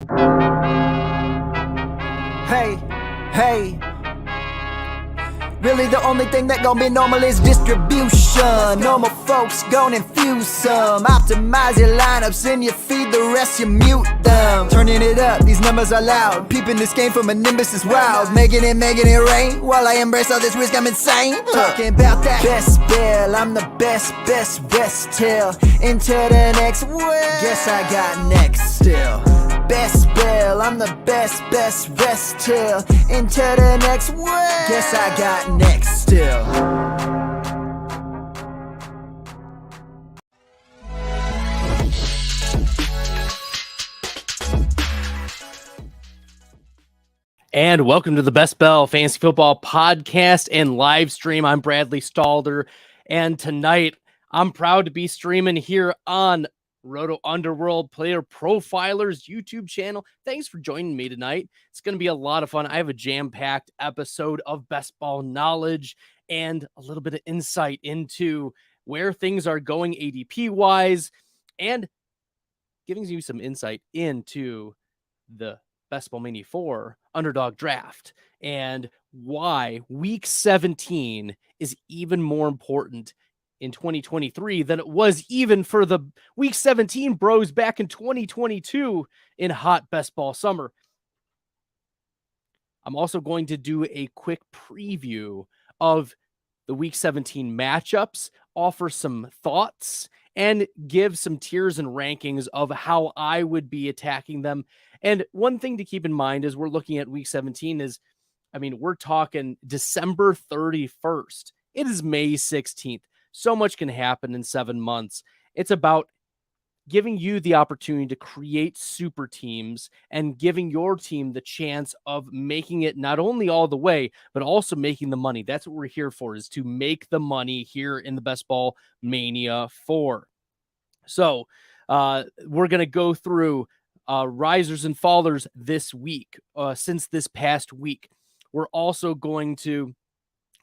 Hey. Really the only thing that gon' be normal is distribution. Normal folks gon' infuse some. Optimize your lineups and you feed the rest, you mute them. Turning it up, these numbers are loud. Peeping this game from a nimbus is wild. Making it rain. While I embrace all this risk, I'm insane. Talking about that best bell, I'm the best till. Into the next well, guess I got next still. Best bell, I'm the best till. Into the next well, guess I got next still. And welcome to the Best Ball Fantasy Football Podcast and live stream. I'm Bradley Stalder, and tonight I'm proud to be streaming here on Roto Underworld Player Profilers YouTube channel. Thanks for joining me tonight. It's going to be a lot of fun. I have a jam-packed episode of best ball knowledge and a little bit of insight into where things are going ADP-wise and giving you some insight into the Best Ball Mania 4 Underdog Draft and why Week 17 is even more important in 2023 than it was even for the Week 17 bros back in 2022 in hot best ball summer. I'm also going to do a quick preview of the Week 17 matchups, offer some thoughts, and give some tiers and rankings of how I would be attacking them. And one thing to keep in mind as we're looking at Week 17 is, we're talking December 31st. It is May 16th. So much can happen in 7 months. It's about giving you the opportunity to create super teams and giving your team the chance of making it not only all the way, but also making the money. That's what we're here for, is to make the money here in the Best Ball Mania 4. So we're going to go through risers and fallers this week, since this past week. We're also going to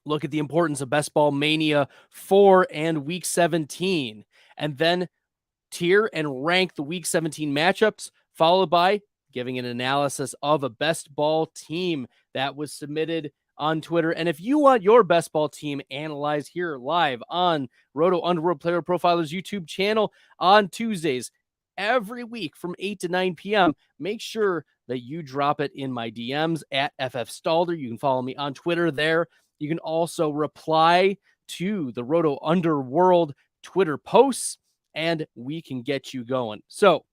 look at the importance of Best Ball Mania 4 and Week 17, and then tier and rank the Week 17 matchups, followed by giving an analysis of a best ball team that was submitted on Twitter. And if you want your best ball team analyzed here live on Roto Underworld Player Profilers YouTube channel on Tuesdays every week from 8 to 9 p.m., make sure that you drop it in my DMs at FFStalder. You can follow me on Twitter there. You can also reply to the Roto Underworld Twitter posts, and we can get you going. So,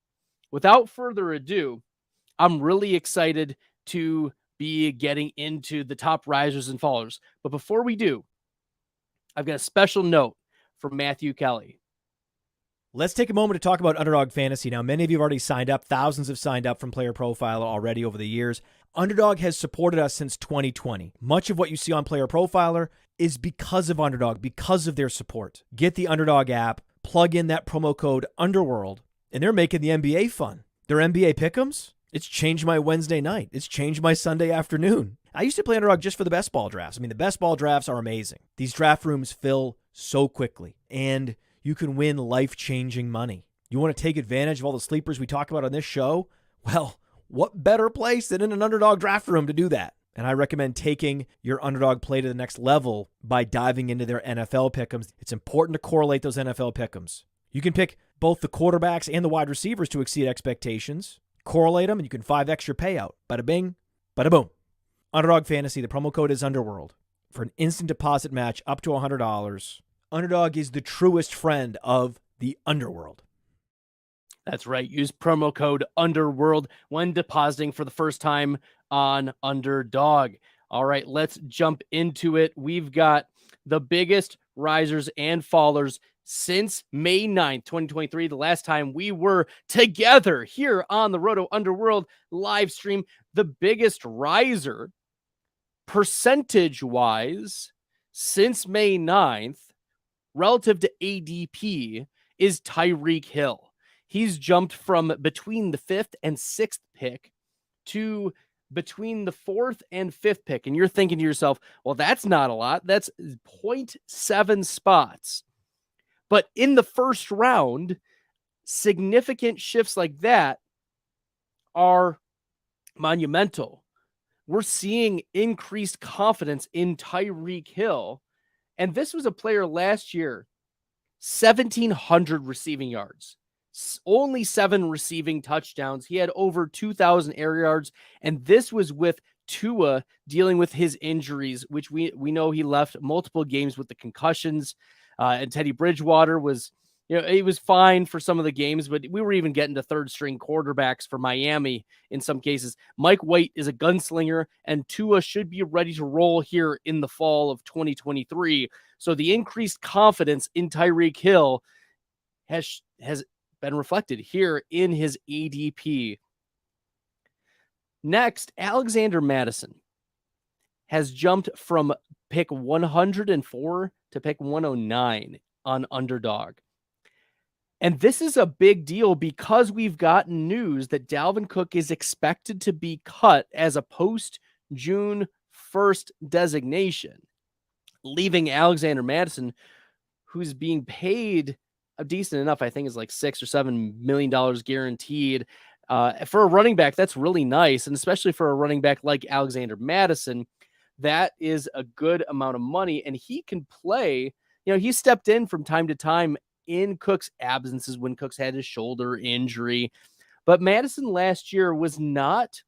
without further ado, I'm really excited to be getting into the top risers and fallers. But before we do, I've got a special note from Matthew Kelly. Let's take a moment to talk about Underdog Fantasy. Now, many of you have already signed up. Thousands have signed up from Player Profiler already over the years. Underdog has supported us since 2020. Much of what you see on Player Profiler is because of Underdog, because of their support. Get the Underdog app, plug in that promo code Underworld, and they're making the NBA fun. Their NBA pick'ems, it's changed my Wednesday night. It's changed my Sunday afternoon. I used to play Underdog just for the best ball drafts. The best ball drafts are amazing. These draft rooms fill so quickly, and you can win life-changing money. You want to take advantage of all the sleepers we talk about on this show? Well, what better place than in an Underdog draft room to do that? And I recommend taking your Underdog play to the next level by diving into their NFL pick'ems. It's important to correlate those NFL pick'ems. You can pick both the quarterbacks and the wide receivers to exceed expectations. Correlate them, and you can 5x your payout. Bada bing, bada boom. Underdog Fantasy, the promo code is Underworld. For an instant deposit match up to $100. Underdog is the truest friend of the Underworld. That's right. Use promo code Underworld when depositing for the first time on Underdog. All right, let's jump into it. We've got the biggest risers and fallers since May 9th, 2023, the last time we were together here on the Roto Underworld live stream. The biggest riser, percentage-wise, since May 9th, relative to ADP, is Tyreek Hill. He's jumped from between the 5th and 6th pick to between the 4th and 5th pick. And you're thinking to yourself, well, that's not a lot. That's 0.7 spots. But in the first round, significant shifts like that are monumental. We're seeing increased confidence in Tyreek Hill. And this was a player last year, 1,700 receiving yards, only 7 receiving touchdowns. He had over 2,000 air yards. And this was with Tua dealing with his injuries, which we know he left multiple games with the concussions. And Teddy Bridgewater was, he was fine for some of the games, but we were even getting to third string quarterbacks for Miami in some cases. Mike White is a gunslinger, and Tua should be ready to roll here in the fall of 2023. So the increased confidence in Tyreek Hill has been reflected here in his ADP. Next, Alexander Mattison has jumped from pick 104 to pick 109 on Underdog. And this is a big deal because we've gotten news that Dalvin Cook is expected to be cut as a post-June 1st designation, leaving Alexander Mattison, who's being paid a decent enough, I think is like $6 or $7 million guaranteed. For a running back, that's really nice. And especially for a running back like Alexander Mattison, that is a good amount of money. And he can play, he stepped in from time to time in Cook's absences when Cook's had his shoulder injury. But Mattison last year was not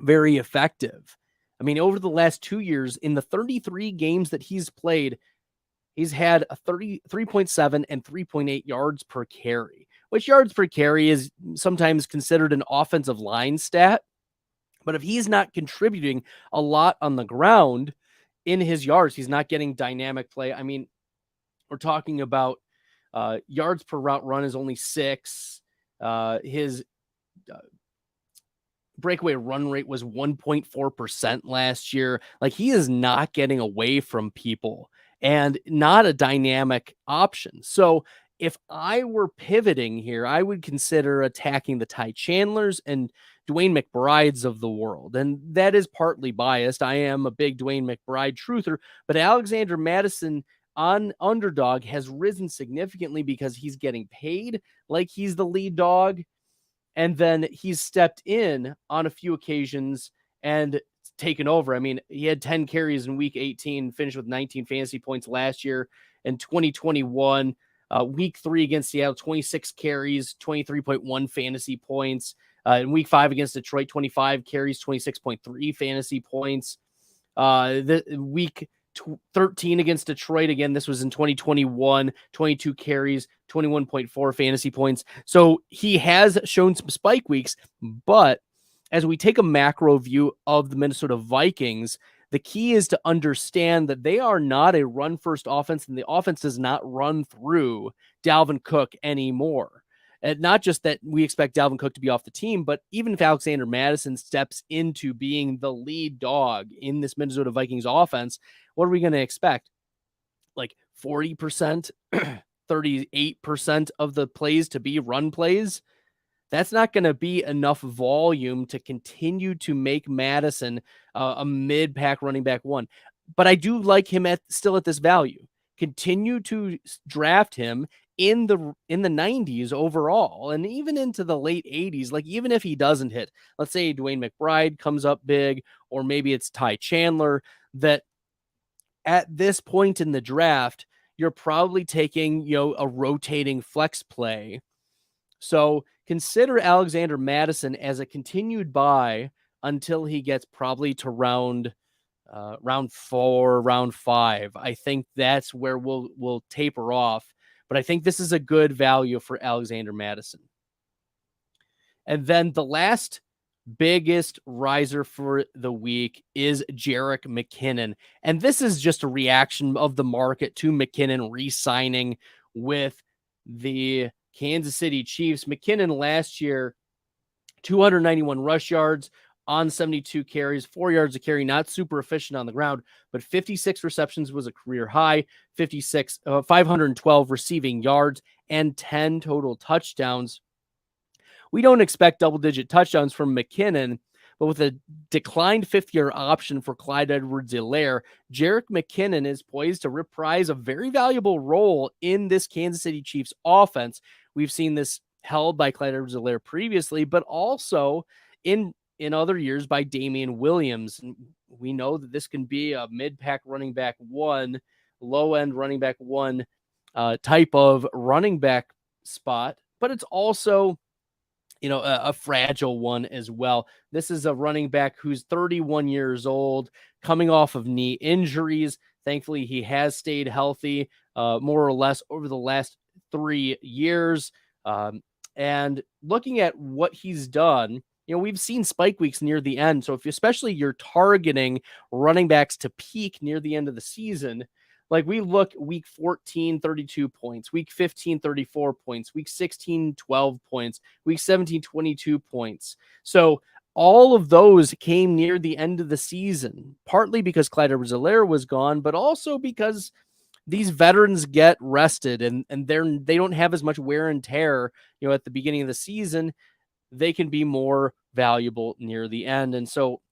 very effective. I mean, over the last 2 years, in the 33 games that he's played, he's had a 3.7 and 3.8 yards per carry, which yards per carry is sometimes considered an offensive line stat. But if he's not contributing a lot on the ground in his yards, he's not getting dynamic play. I mean, we're talking about yards per route run is only 6. His breakaway run rate was 1.4% last year. Like, he is not getting away from people and not a dynamic option. So if I were pivoting here, I would consider attacking the Ty Chandlers and Dwayne McBrides of the world. And that is partly biased. I am a big Dwayne McBride truther, but Alexander Mattison on Underdog has risen significantly because he's getting paid like he's the lead dog. And then he's stepped in on a few occasions and taken over. I mean, he had 10 carries in week 18, finished with 19 fantasy points last year. In 2021, week 3 against Seattle, 26 carries, 23.1 fantasy points. In week 5 against Detroit, 25 carries, 26.3 fantasy points. The week 13 against Detroit, again, this was in 2021, 22 carries, 21.4 fantasy points. So he has shown some spike weeks, but as we take a macro view of the Minnesota Vikings, the key is to understand that they are not a run-first offense, and the offense does not run through Dalvin Cook anymore. And not just that we expect Dalvin Cook to be off the team, but even if Alexander Mattison steps into being the lead dog in this Minnesota Vikings offense, what are we going to expect? Like 40%, 38% of the plays to be run plays? That's not going to be enough volume to continue to make Mattison a mid-pack running back one. But I do like him still at this value. Continue to draft him in the 90s overall, and even into the late 80s. Like, even if he doesn't hit, let's say Dwayne McBride comes up big, or maybe it's Ty Chandler, that at this point in the draft, you're probably taking, a rotating flex play. So consider Alexander Mattison as a continued buy until he gets probably to round 4, round 5. I think that's where we'll taper off. But I think this is a good value for Alexander Mattison. And then the last biggest riser for the week is Jerick McKinnon. And this is just a reaction of the market to McKinnon re-signing with the Kansas City Chiefs. McKinnon last year, 291 rush yards on 72 carries, 4 yards a carry, not super efficient on the ground, but 56 receptions was a career high, 512 receiving yards, and 10 total touchdowns. We don't expect double-digit touchdowns from McKinnon, but with a declined fifth-year option for Clyde Edwards-Helaire, Jerick McKinnon is poised to reprise a very valuable role in this Kansas City Chiefs offense. We've seen this held by Clyde Edwards-Helaire previously, but also in in other years by Damian Williams. And we know that this can be a mid-pack running back one, low-end running back one type of running back spot, but it's also, a fragile one as well. This is a running back who's 31 years old, coming off of knee injuries. Thankfully, he has stayed healthy more or less over the last 3 years. And looking at what he's done, we've seen spike weeks near the end. So if especially you're targeting running backs to peak near the end of the season, like we look week 14, 32 points, week 15, 34 points, week 16, 12 points, week 17, 22 points. So all of those came near the end of the season, partly because Clyde Edwards-Helaire was gone, but also because these veterans get rested and they don't have as much wear and tear, at the beginning of the season. They can be more valuable near the end. And so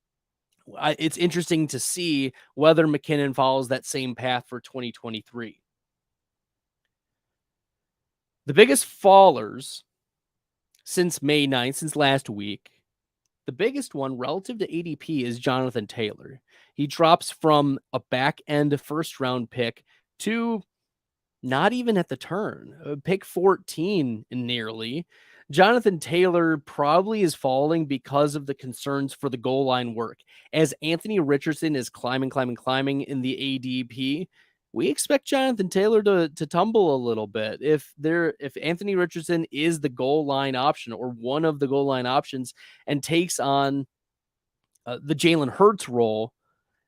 it's interesting to see whether McKinnon follows that same path for 2023. The biggest fallers since May 9th, since last week, the biggest one relative to ADP is Jonathan Taylor. He drops from a back-end first-round pick to not even at the turn, pick 14 nearly. Jonathan Taylor probably is falling because of the concerns for the goal line work. As Anthony Richardson is climbing in the ADP, we expect Jonathan Taylor to tumble a little bit. If Anthony Richardson is the goal line option or one of the goal line options and takes on the Jalen Hurts role,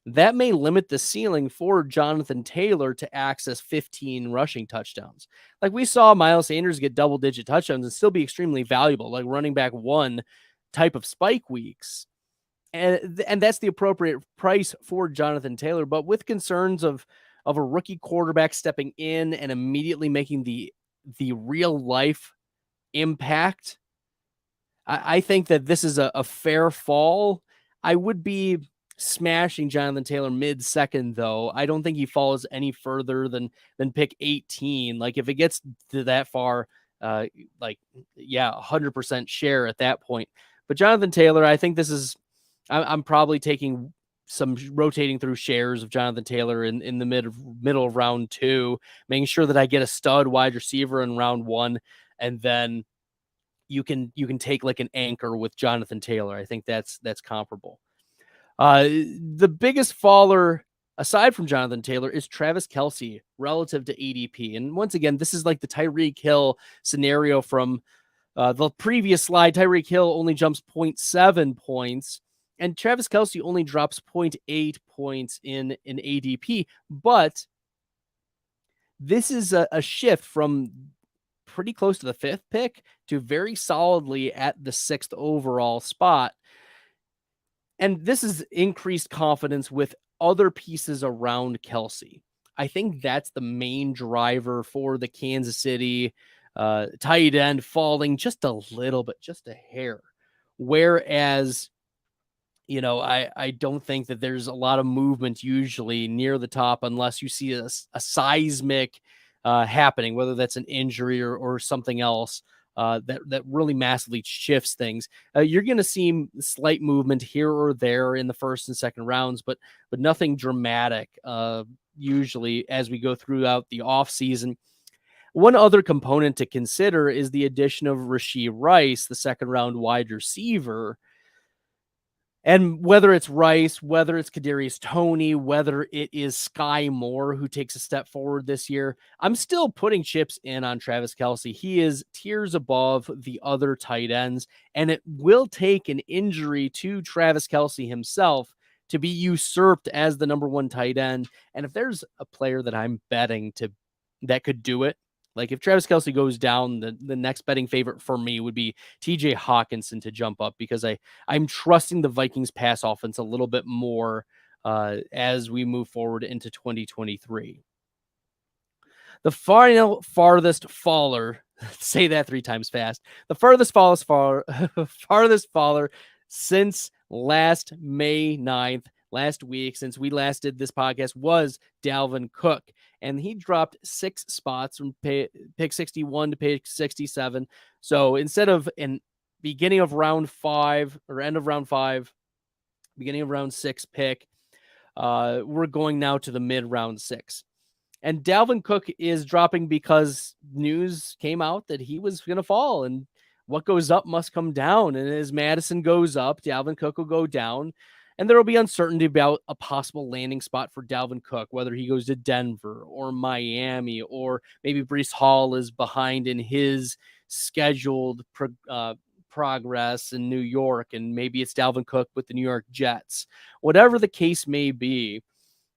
that may limit the ceiling for Jonathan Taylor to access 15 rushing touchdowns. Like we saw Miles Sanders get double-digit touchdowns and still be extremely valuable, like running back one type of spike weeks. And that's the appropriate price for Jonathan Taylor. But with concerns of a rookie quarterback stepping in and immediately making the real-life impact, I think that this is a fair fall. I would be smashing Jonathan Taylor mid-second, though. I don't think he falls any further than pick 18. Like if it gets to that far, 100% share at that point. But Jonathan Taylor, I think this is, I'm probably taking some rotating through shares of Jonathan Taylor in the middle of round 2, making sure that I get a stud wide receiver in round 1, and then you can take like an anchor with Jonathan Taylor. I think that's comparable. The biggest faller aside from Jonathan Taylor is Travis Kelce relative to ADP. And once again, this is like the Tyreek Hill scenario from the previous slide. Tyreek Hill only jumps 0.7 points and Travis Kelce only drops 0.8 points in ADP. But this is a shift from pretty close to the 5th pick to very solidly at the 6th overall spot. And this is increased confidence with other pieces around Kelce. I think that's the main driver for the Kansas City tight end falling just a little bit, just a hair. Whereas, I don't think that there's a lot of movement usually near the top unless you see a seismic happening, whether that's an injury or something else. That really massively shifts things. You're going to see slight movement here or there in the first and second rounds, but nothing dramatic usually as we go throughout the offseason. One other component to consider is the addition of Rashee Rice, the second round wide receiver. And whether it's Rice, whether it's Kadarius Toney, whether it is Sky Moore who takes a step forward this year, I'm still putting chips in on Travis Kelce. He is tiers above the other tight ends, and it will take an injury to Travis Kelce himself to be usurped as the number one tight end. And if there's a player that I'm betting that could do it, like if Travis Kelce goes down, the next betting favorite for me would be TJ Hawkinson to jump up, because I'm trusting the Vikings pass offense a little bit more as we move forward into 2023. The farthest faller, say that 3 times fast, the farthest faller since last May 9th, last week, since we last did this podcast, was Dalvin Cook. And he dropped 6 spots from pick 61 to pick 67. So instead of an beginning of round 5 or end of round 5, beginning of round 6 pick. We're going now to the mid round 6. And Dalvin Cook is dropping because news came out that he was going to fall, and what goes up must come down. And as Mattison goes up, Dalvin Cook will go down, and there will be uncertainty about a possible landing spot for Dalvin Cook, whether he goes to Denver or Miami, or maybe Breece Hall is behind in his scheduled progress in New York, and maybe it's Dalvin Cook with the New York Jets. Whatever the case may be,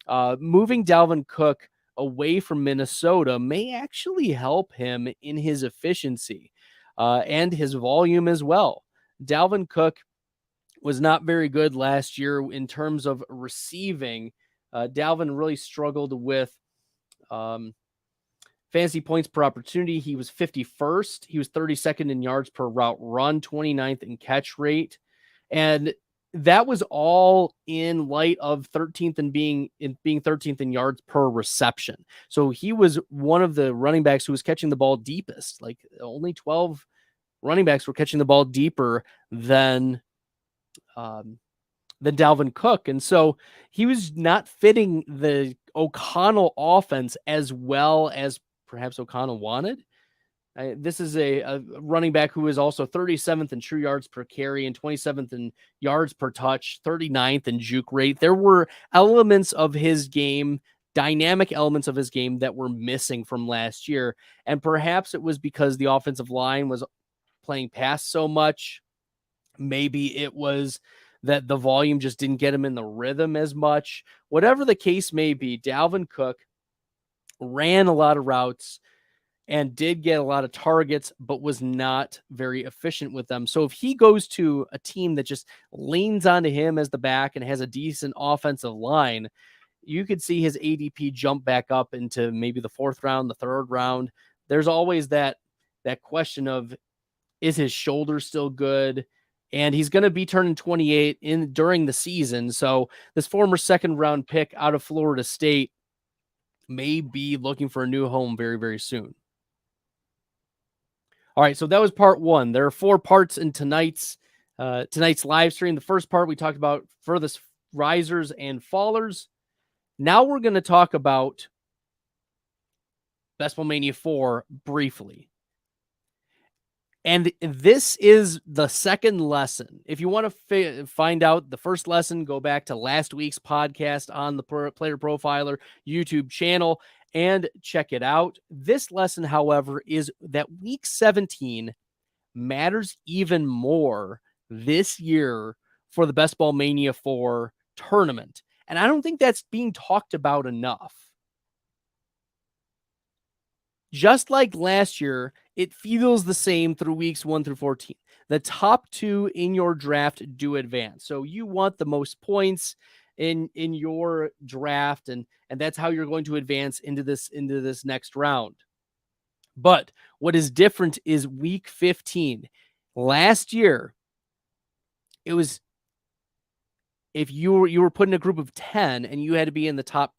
moving Dalvin Cook away from Minnesota may actually help him in his efficiency and his volume as well. Dalvin Cook was not very good last year in terms of receiving. Dalvin really struggled with fantasy points per opportunity. He was 51st. He was 32nd in yards per route run, 29th in catch rate. And that was all in light of 13th and being 13th in yards per reception. So he was one of the running backs who was catching the ball deepest. Like only 12 running backs were catching the ball deeper than Dalvin Cook. And so he was not fitting the O'Connell offense as well as perhaps O'Connell wanted. This is a running back who is also 37th in true yards per carry and 27th in yards per touch, 39th in juke rate. There were elements of his game, dynamic elements of his game that were missing from last year. And perhaps it was because the offensive line was playing pass so much. Maybe it was that the volume just didn't get him in the rhythm as much. Whatever the case may be, Dalvin Cook ran a lot of routes and did get a lot of targets, but was not very efficient with them. So if he goes to a team that just leans onto him as the back and has a decent offensive line, you could see his ADP jump back up into maybe the 4th round, the 3rd round. There's always that question of, is his shoulder still good? And he's going to be turning 28 during the season. So this former 2nd round pick out of Florida State may be looking for a new home very, very soon. All right, so that was part 1. There are 4 parts in tonight's live stream. The first part we talked about furthest risers and fallers. Now we're going to talk about Best Ball Mania 4 briefly. And this is the second lesson. If you want to find out the first lesson, go back to last week's podcast on the Player Profiler YouTube channel and check it out. This lesson, however, is that week 17 matters even more this year for the Best Ball Mania 4 tournament. And I don't think that's being talked about enough. Just like last year, it feels the same through weeks 1 through 14. The top 2 in your draft do advance. So you want the most points in your draft, and that's how you're going to advance into this next round. But what is different is week 15. Last year, it was if you were put in a group of 10 and you had to be in the top,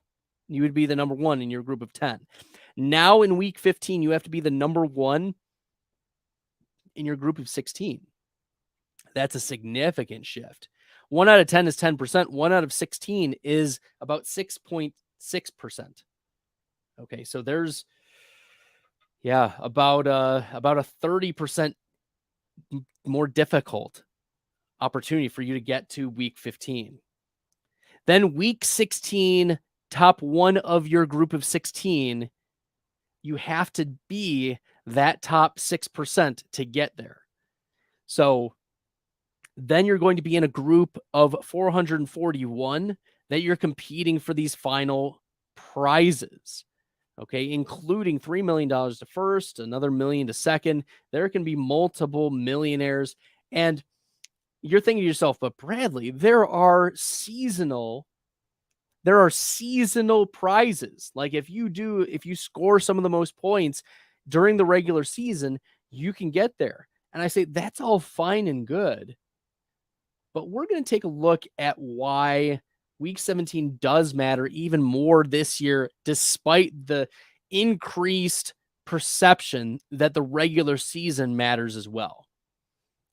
you would be the number 1 in your group of 10. Now in week 15, you have to be the number 1 in your group of 16. That's a significant shift. 1 out of 10 is 10%. 1 out of 16 is about 6.6%. Okay, so there's about a 30% more difficult opportunity for you to get to week 15. Then week 16, top 1 of your group of 16, you have to be that top 6% to get there. So then you're going to be in a group of 441 that you're competing for these final prizes. Okay, including $3 million to first, another $1 million to second. There can be multiple millionaires. And you're thinking to yourself, but Bradley, there are seasonal prizes. Like if you score some of the most points during the regular season, you can get there. And I say, that's all fine and good. But we're going to take a look at why week 17 does matter even more this year, despite the increased perception that the regular season matters as well.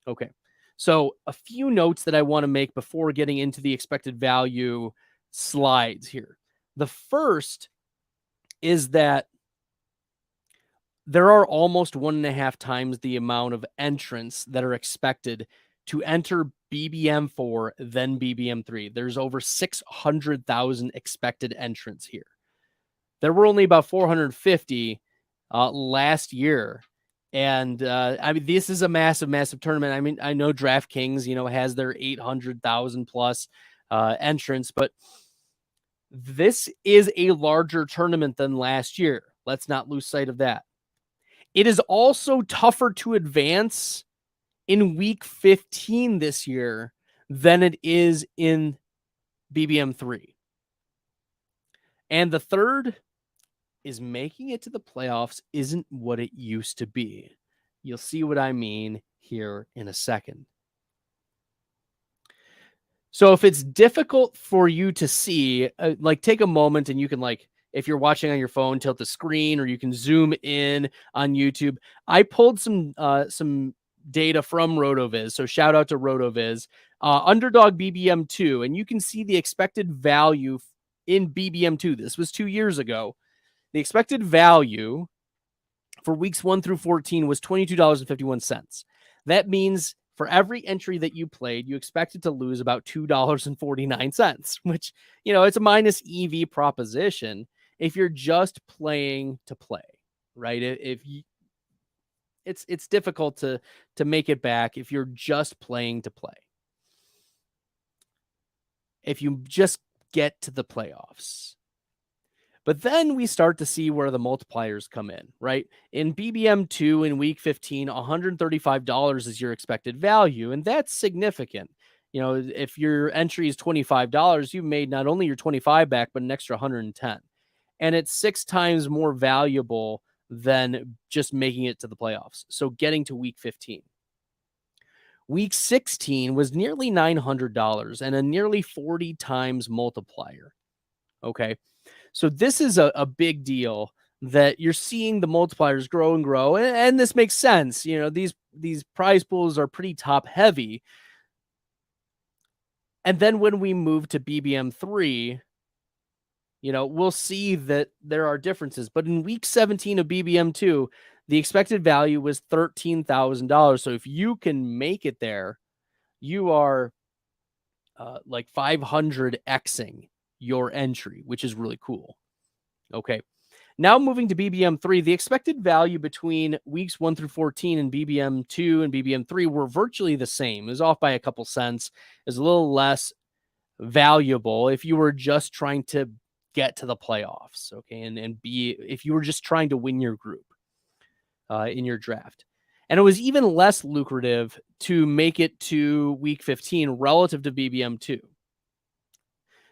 Okay. So a few notes that I want to make before getting into the expected value slides here. The first is that there are almost 1.5 times the amount of entrants that are expected to enter BBM4 than BBM3. There's over 600,000 expected entrants here. There were only about 450 last year. And I mean, this is a massive, massive tournament. I mean, I know DraftKings, has their 800,000 plus entrants, but this is a larger tournament than last year. Let's not lose sight of that. It is also tougher to advance in week 15 this year than it is in BBM3. And the third is making it to the playoffs isn't what it used to be. You'll see what I mean here in a second. So if it's difficult for you to see, take a moment and you can if you're watching on your phone, tilt the screen, or you can zoom in on YouTube. I pulled some data from Rotoviz. So shout out to Rotoviz, Underdog BBM2, and you can see the expected value in BBM2. This was 2 years ago. The expected value for weeks 1 through 14 was $22.51. That means for every entry that you played, you expected to lose about $2.49, which, it's a minus EV proposition if you're just playing to play, right? It's difficult to make it back if you're just playing to play. If you just get to the playoffs. But then we start to see where the multipliers come in, right? In BBM2 in week 15, $135 is your expected value, and that's significant. If your entry is $25, you've made not only your 25 back, but an extra 110. And it's 6 times more valuable than just making it to the playoffs. So getting to week 15. Week 16 was nearly $900 and a nearly 40 times multiplier. Okay. So this is a big deal that you're seeing the multipliers grow and grow. And this makes sense. These prize pools are pretty top heavy. And then when we move to BBM3, we'll see that there are differences. But in week 17 of BBM2, the expected value was $13,000. So if you can make it there, you are 500xing your entry, which is really cool. Okay. Now moving to BBM3, the expected value between weeks 1 through 14 and BBM2 and BBM3 were virtually the same. It was off by a couple cents. It was a little less valuable if you were just trying to get to the playoffs. Okay. And if you were just trying to win your group in your draft. And it was even less lucrative to make it to week 15 relative to BBM2.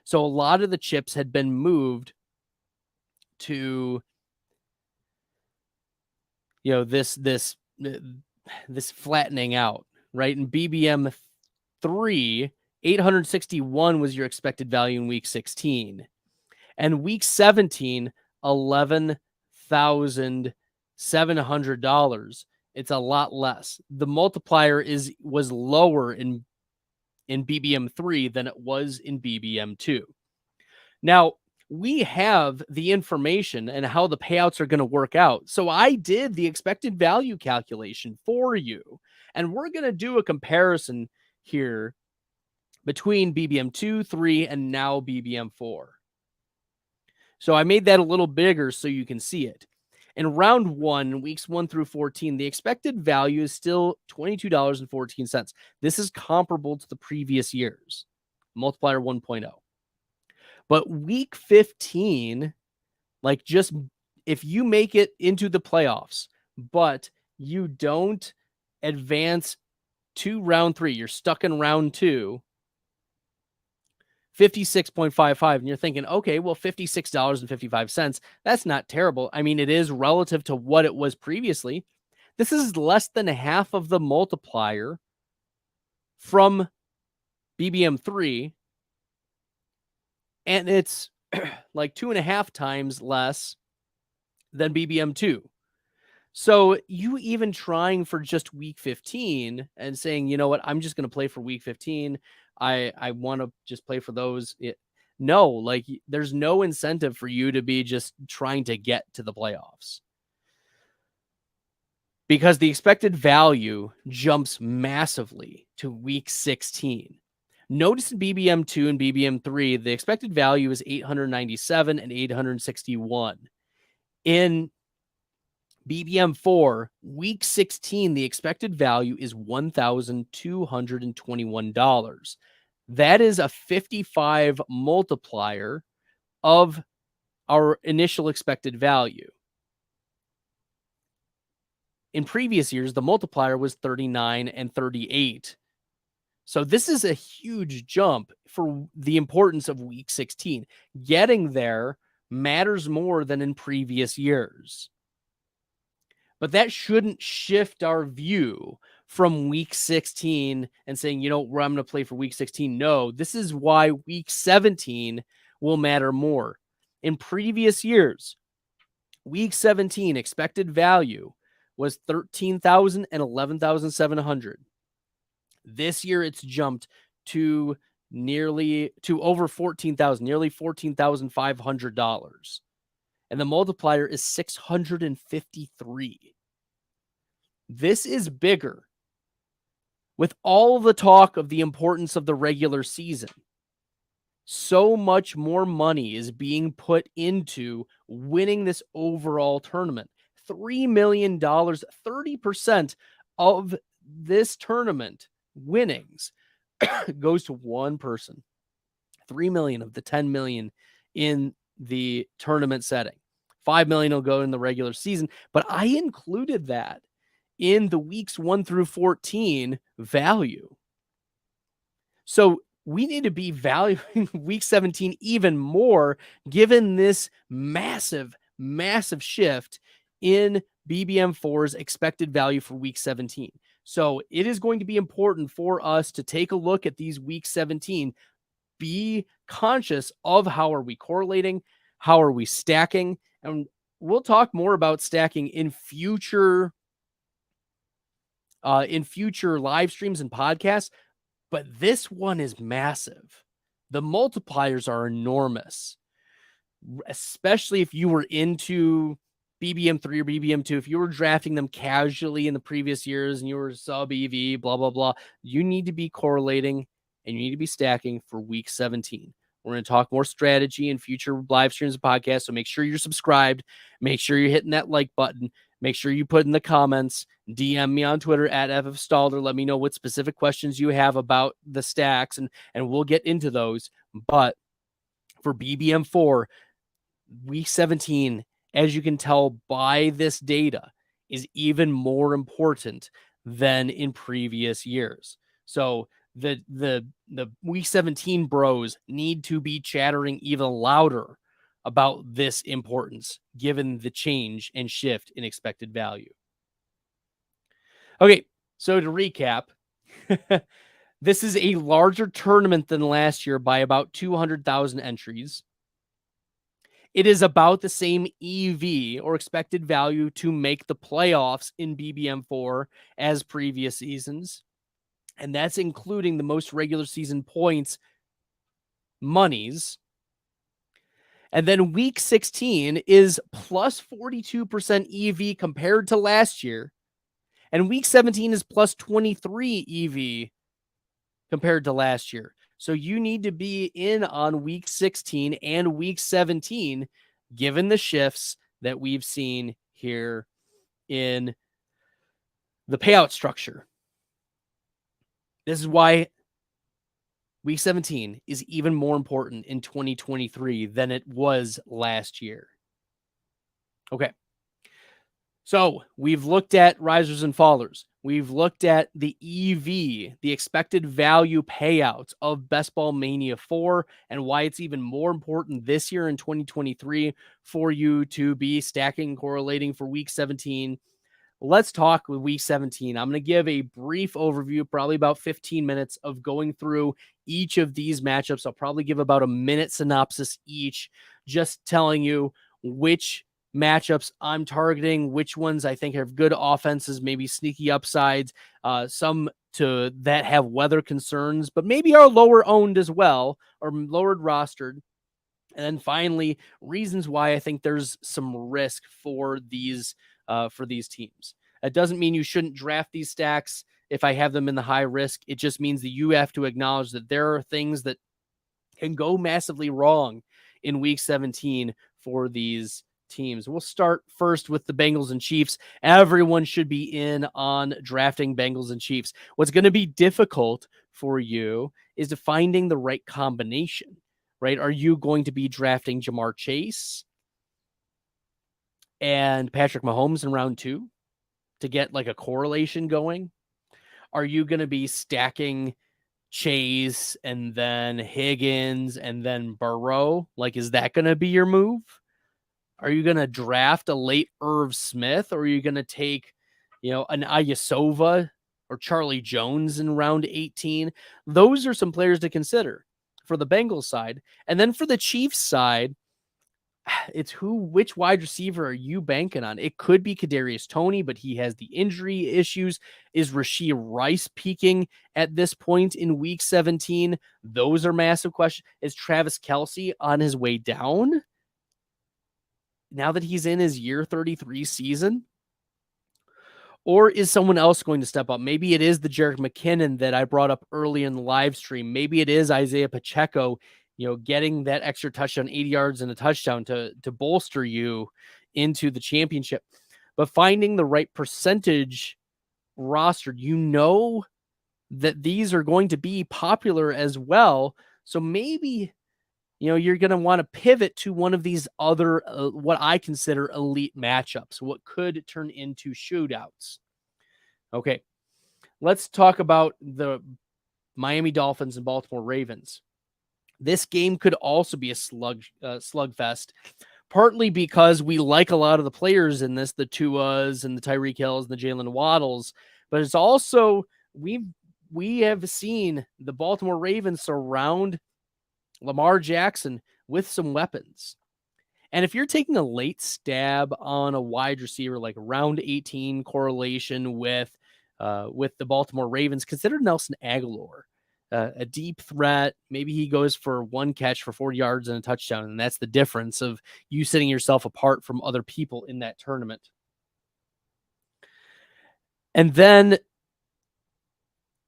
So a lot of the chips had been moved to, this flattening out, right? In BBM 3, 861 was your expected value in week 16. And week 17, $11,700. It's a lot less. The multiplier was lower in BBM3 than it was in BBM2. Now, we have the information and how the payouts are going to work out. So I did the expected value calculation for you, and we're going to do a comparison here between BBM2, 3, and now BBM4. So I made that a little bigger so you can see it. In round 1, weeks 1 through 14, the expected value is still $22.14. This is comparable to the previous years, multiplier 1.0. But week 15, just if you make it into the playoffs, but you don't advance to round 3, you're stuck in round 2, 56.55, and you're thinking, okay, well, $56.55, that's not terrible. I mean, it is relative to what it was previously. This is less than half of the multiplier from BBM3, and it's 2.5 times less than BBM2. So you even trying for just week 15 and saying, you know what, I'm just going to play for week 15. I want to just play for those. No, like there's no incentive for you to be just trying to get to the playoffs, because the expected value jumps massively to week 16. Notice in BBM2 and BBM3, the expected value is 897 and 861. In BBM4, week 16, the expected value is $1,221. That is a 55 multiplier of our initial expected value. In previous years, the multiplier was 39 and 38. So this is a huge jump for the importance of week 16. Getting there matters more than in previous years. But that shouldn't shift our view from week 16 and saying, you know, I'm going to play for week 16. No, this is why week 17 will matter more. In previous years, week 17 expected value was 13,000 and 11,700. This year it's jumped to over 14,000, nearly $14,500. And the multiplier is 653. This is bigger. With all the talk of the importance of the regular season, so much more money is being put into winning this overall tournament. $3 million, 30% of this tournament winnings goes to one person. 3 million of the 10 million in the tournament setting. 5 million will go in the regular season, but I included that in the weeks 1 through 14 value. So we need to be valuing week 17 even more, given this massive shift in BBM4's expected value for week 17. So it is going to be important for us to take a look at these week 17, be conscious of how are we correlating, how are we stacking, and we'll talk more about stacking in future live streams and podcasts, but this one is massive. The multipliers are enormous, especially if you were into BBM3 or BBM2, if you were drafting them casually in the previous years and you were sub EV, blah, blah, blah, you need to be correlating and you need to be stacking for week 17. We're going to talk more strategy in future live streams and podcasts. So make sure you're subscribed. Make sure you're hitting that like button. Make sure you put in the comments, DM me on Twitter at @FFStalder. Let me know what specific questions you have about the stacks, and we'll get into those. But for BBM4, week 17, as you can tell by this data, is even more important than in previous years. So the week 17 bros need to be chattering even louder about this importance, given the change and shift in expected value. Okay, so to recap, this is a larger tournament than last year by about 200,000 entries. It is about the same EV or expected value to make the playoffs in BBM4 as previous seasons. And that's including the most regular season points monies. And then week 16 is plus 42% EV compared to last year. And week 17 is plus 23 EV compared to last year. So you need to be in on week 16 and week 17, given the shifts that we've seen here in the payout structure. This is why week 17 is even more important in 2023 than it was last year. Okay. So we've looked at risers and fallers. We've looked at the EV, the expected value payouts of Best Ball Mania 4, and why it's even more important this year in 2023 for you to be stacking and correlating for week 17. Let's talk with week 17. I'm going to give a brief overview, probably about 15 minutes of going through each of these matchups. I'll probably give about a minute synopsis each, just telling you which matchups I'm targeting, which ones I think have good offenses, maybe sneaky upsides, some that have weather concerns, but maybe are lower owned as well, or lowered rostered. And then finally, reasons why I think there's some risk for these teams. That doesn't mean you shouldn't draft these stacks if I have them in the high risk. It just means that you have to acknowledge that there are things that can go massively wrong in week 17 for these teams. We'll start first with the Bengals and Chiefs. Everyone should be in on drafting Bengals and Chiefs. What's going to be difficult for you is to finding the right combination, right? Are you going to be drafting Jamar Chase and Patrick Mahomes in round 2 to get like a correlation going? Are you going to be stacking Chase and then Higgins and then Burrow? Like, is that going to be your move? Are you going to draft a late Irv Smith, or are you going to take, an Ilyasova or Charlie Jones in round 18? Those are some players to consider for the Bengals side. And then for the Chiefs side, it's which wide receiver are you banking on? It could be Kadarius Toney, but he has the injury issues. Is Rashee Rice peaking at this point in week 17? Those are massive questions. Is Travis Kelce on his way down now that he's in his year 33 season? Or is someone else going to step up? Maybe it is the Jerick McKinnon that I brought up early in the live stream. Maybe it is Isaiah Pacheco, getting that extra touchdown, 80 yards and a touchdown to bolster you into the championship. But finding the right percentage rostered, that these are going to be popular as well. So maybe, you're going to want to pivot to one of these other, what I consider elite matchups, what could turn into shootouts. Okay, let's talk about the Miami Dolphins and Baltimore Ravens. This game could also be a slugfest, partly because we like a lot of the players in this, the Tuas and the Tyreek Hills and the Jalen Waddles, but it's also, we have seen the Baltimore Ravens surround Lamar Jackson with some weapons. And if you're taking a late stab on a wide receiver, like round 18 correlation with the Baltimore Ravens, consider Nelson Aguilar. A deep threat. Maybe he goes for one catch for 40 yards and a touchdown. And that's the difference of you setting yourself apart from other people in that tournament. And then,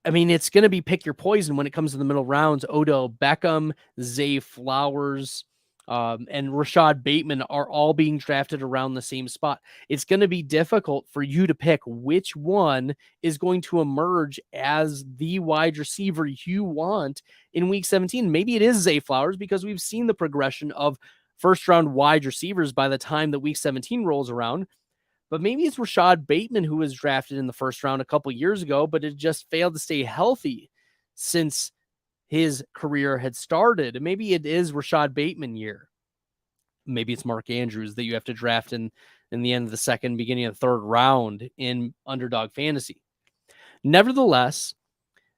it's going to be pick your poison when it comes to the middle rounds. Odell Beckham, Zay Flowers, and Rashad Bateman are all being drafted around the same spot. It's going to be difficult for you to pick which one is going to emerge as the wide receiver you want in week 17. Maybe it is Zay Flowers, because we've seen the progression of first round wide receivers by the time that week 17 rolls around. But maybe it's Rashad Bateman, who was drafted in the first round a couple years ago, but it just failed to stay healthy since his career had started. And maybe it is Rashad Bateman year. Maybe it's Mark Andrews that you have to draft in the end of the second, beginning of the third round in Underdog Fantasy. Nevertheless,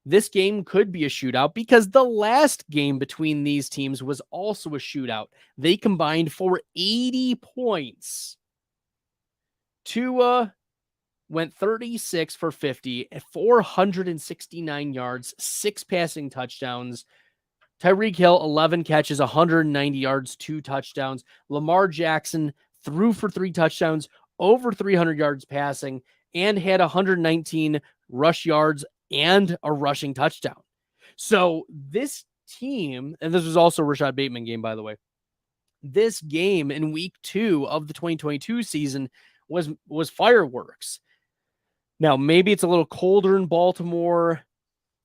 this game could be a shootout because the last game between these teams was also a shootout. They combined for 80 points. Tua went 36 for 50 at 469 yards, 6 passing touchdowns. Tyreek Hill, 11 catches, 190 yards, 2 touchdowns. Lamar Jackson threw for 3 touchdowns, over 300 yards passing, and had 119 rush yards and a rushing touchdown. So this team, and this was also a Rashad Bateman game, by the way, this game in week 2 of the 2022 season was fireworks. Now, maybe it's a little colder in Baltimore.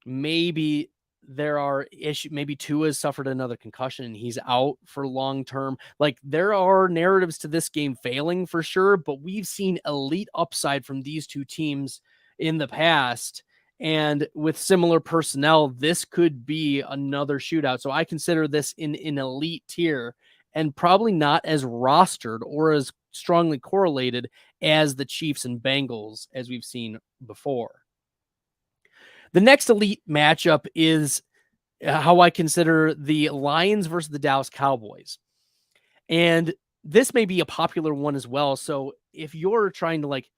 Maybe there are issues. Maybe Tua has suffered another concussion and he's out for long term. Like, there are narratives to this game failing for sure, but we've seen elite upside from these two teams in the past. And with similar personnel, this could be another shootout. So I consider this in an elite tier and probably not as rostered or as strongly correlated as the Chiefs and Bengals, as we've seen before. The next elite matchup is how I consider the Lions versus the Dallas Cowboys. And this may be a popular one as well. So if you're trying to like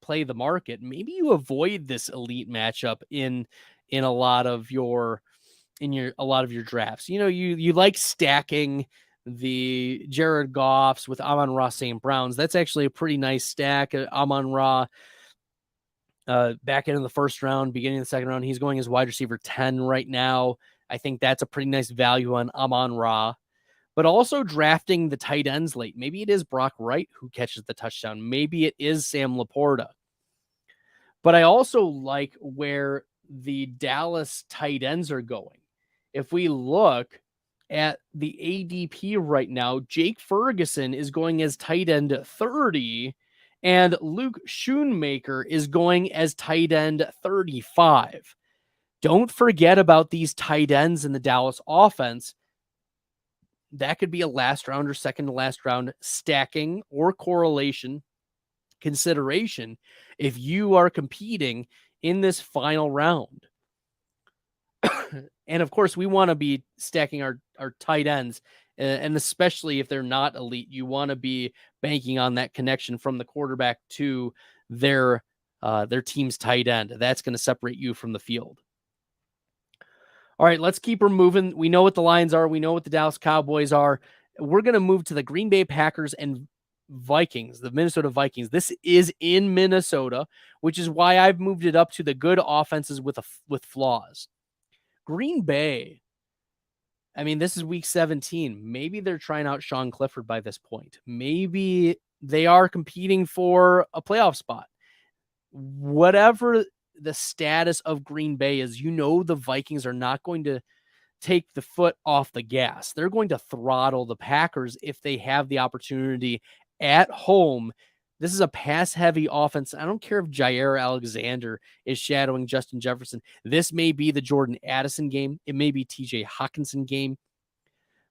play the market, maybe you avoid this elite matchup in a lot of your drafts. You know, you like stacking the Jared Goffs with Amon-Ra St. Browns. That's actually a pretty nice stack. Amon-Ra back in the first round, beginning of the second round, he's going as wide receiver 10 right now. I think that's a pretty nice value on Amon-Ra. But also drafting the tight ends late. Maybe it is Brock Wright who catches the touchdown. Maybe it is Sam Laporta. But I also like where the Dallas tight ends are going. If we look at the ADP right now, Jake Ferguson is going as tight end 30, and Luke Schoonmaker is going as tight end 35. Don't forget about these tight ends in the Dallas offense. That could be a last round or second to last round stacking or correlation consideration if you are competing in this final round. And of course, we want to be stacking our tight ends, and especially if they're not elite, you want to be banking on that connection from the quarterback to their team's tight end. That's going to separate you from the field. All right, let's keep her moving. We know what the Lions are. We know what the Dallas Cowboys are. We're going to move to the Green Bay Packers and Vikings, the Minnesota Vikings. This is in Minnesota, which is why I've moved it up to the good offenses with flaws. Green Bay, I mean, this is week 17. Maybe they're trying out Sean Clifford by this point. Maybe they are competing for a playoff spot. Whatever the status of Green Bay is, you know, the Vikings are not going to take the foot off the gas. They're going to throttle the Packers if they have the opportunity at home. This is a pass-heavy offense. I don't care if Jair Alexander is shadowing Justin Jefferson. This may be the Jordan Addison game. It may be TJ Hawkinson game.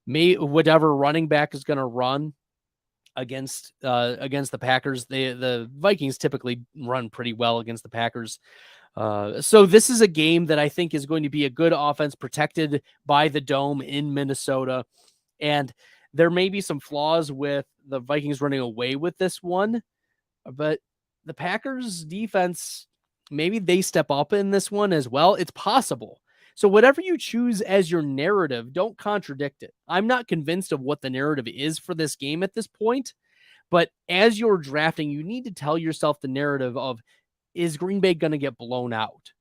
Whatever running back is going to run against the Packers. The Vikings typically run pretty well against the Packers. So this is a game that I think is going to be a good offense protected by the dome in Minnesota. And there may be some flaws with the Vikings running away with this one, but the Packers defense, maybe they step up in this one as well. It's possible. So whatever you choose as your narrative, don't contradict it. I'm not convinced of what the narrative is for this game at this point, but as you're drafting, you need to tell yourself the narrative of, is Green Bay going to get blown out?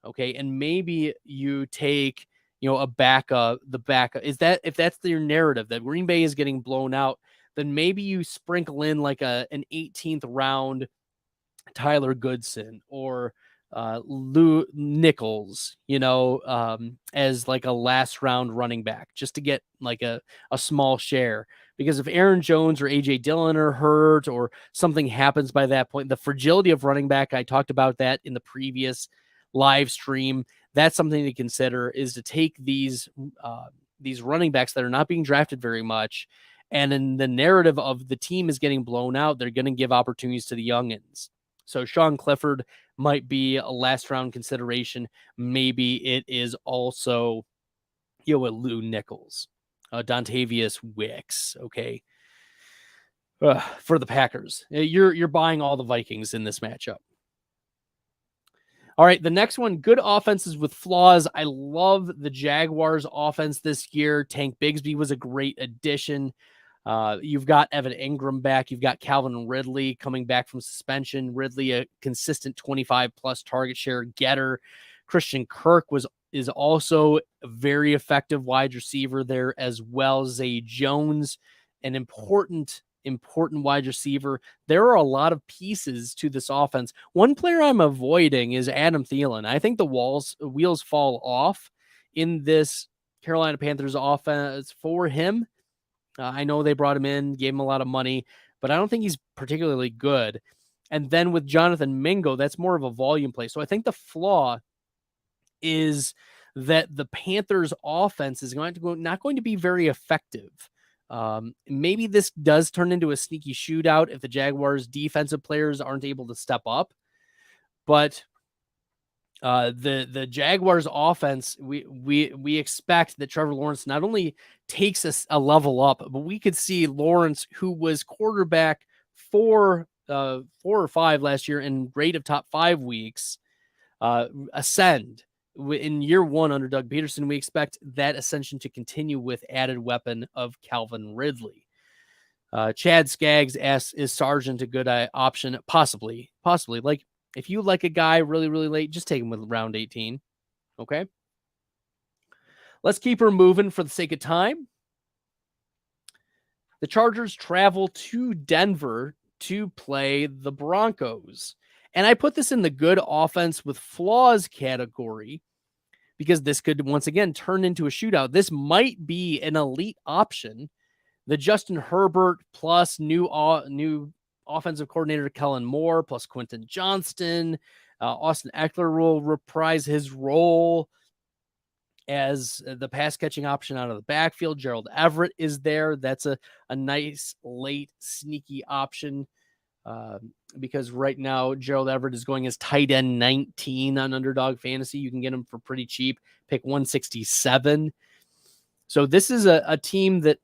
Okay. And maybe you take, a backup, is that, if that's your narrative that Green Bay is getting blown out, then maybe you sprinkle in like an 18th round Tyler Goodson or Lou Nichols, as like a last round running back, just to get like a small share. Because if Aaron Jones or AJ Dillon are hurt or something happens by that point, the fragility of running back, I talked about that in the previous live stream. That's something to consider, is to take these running backs that are not being drafted very much, and in the narrative of the team is getting blown out, they're going to give opportunities to the youngins. So Sean Clifford might be a last round consideration. Maybe it is also, a Lou Nichols, Dontavius Wicks. Okay. For the Packers, you're buying all the Vikings in this matchup. All right. The next one, good offenses with flaws. I love the Jaguars offense this year. Tank Bigsby was a great addition. You've got Evan Ingram back. You've got Calvin Ridley coming back from suspension. Ridley, a consistent 25 plus target share getter. Christian Kirk is also a very effective wide receiver there as well. Zay Jones, an important wide receiver. There are a lot of pieces to this offense. One player I'm avoiding is Adam Thielen. I think the wheels fall off in this Carolina Panthers offense for him. I know they brought him in, gave him a lot of money, but I don't think he's particularly good. And then with Jonathan Mingo, that's more of a volume play. So I think the flaw is that the Panthers offense is not going to be very effective. Maybe this does turn into a sneaky shootout if the Jaguars defensive players aren't able to step up, but The Jaguars offense, we expect that Trevor Lawrence not only takes us a level up, but we could see Lawrence, who was quarterback 4 or 5 last year in rate of top 5 weeks, ascend. In year 1 under Doug Peterson. We expect that ascension to continue with added weapon of Calvin Ridley. Chad Skaggs asks, is Sargent a good option? Possibly. Like, if you like a guy really, really late, just take him with round 18. Okay. Let's keep her moving for the sake of time. The Chargers travel to Denver to play the Broncos. And I put this in the good offense with flaws category because this could once again turn into a shootout. This might be an elite option. The Justin Herbert plus new offensive coordinator Kellen Moore plus Quentin Johnston. Austin Eckler will reprise his role as the pass catching option out of the backfield. Gerald Everett is there. That's a nice late sneaky option. Because right now Gerald Everett is going as tight end 19 on Underdog Fantasy. You can get him for pretty cheap, pick 167. So this is a team that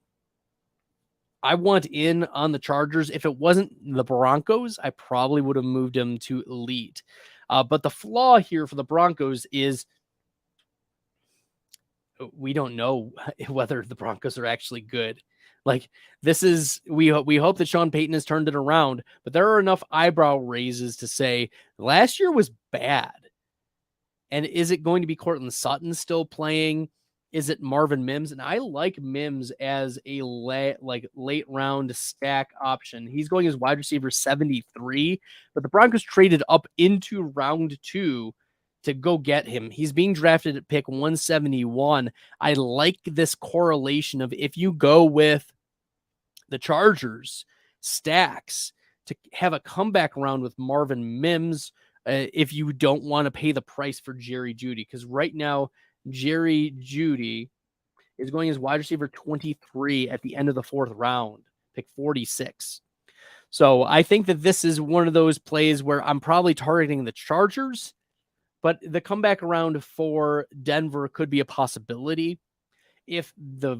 I want in on the Chargers. If it wasn't the Broncos, I probably would have moved him to elite. But the flaw here for the Broncos is we don't know whether the Broncos are actually good. Like, this is, we hope that Sean Payton has turned it around, but there are enough eyebrow raises to say last year was bad. And is it going to be Cortland Sutton still playing? Is it Marvin Mims? And I like Mims as a late round stack option. He's going as wide receiver 73, but the Broncos traded up into round 2 to go get him. He's being drafted at pick 171. I like this correlation of if you go with the Chargers stacks to have a comeback round with Marvin Mims, if you don't want to pay the price for Jerry Jeudy, because right now Jerry Jeudy is going as wide receiver 23 at the end of the 4th round, pick 46. So I think that this is one of those plays where I'm probably targeting the Chargers, but the comeback around for Denver could be a possibility. If the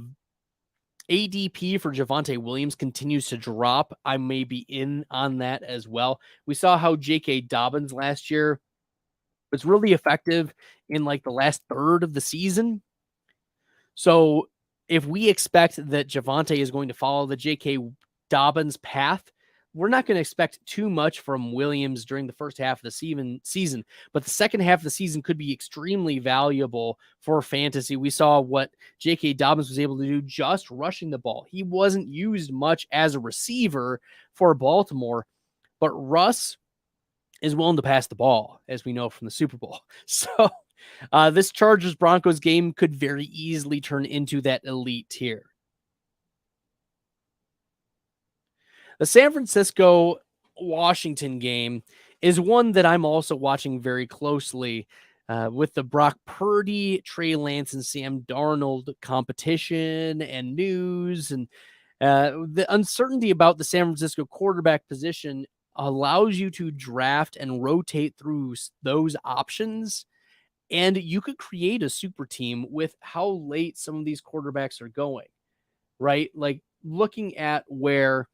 ADP for Javonte Williams continues to drop, I may be in on that as well. We saw how J.K. Dobbins last year was really effective in like the last third of the season. So if we expect that Javonte is going to follow the J.K. Dobbins path, we're not going to expect too much from Williams during the first half of the season, but the second half of the season could be extremely valuable for fantasy. We saw what J.K. Dobbins was able to do just rushing the ball. He wasn't used much as a receiver for Baltimore, but Russ is willing to pass the ball, as we know from the Super Bowl. So this Chargers-Broncos game could very easily turn into that elite tier. The San Francisco-Washington game is one that I'm also watching very closely with the Brock Purdy, Trey Lance, and Sam Darnold competition and news. And the uncertainty about the San Francisco quarterback position allows you to draft and rotate through those options. And you could create a super team with how late some of these quarterbacks are going, right? Like looking at where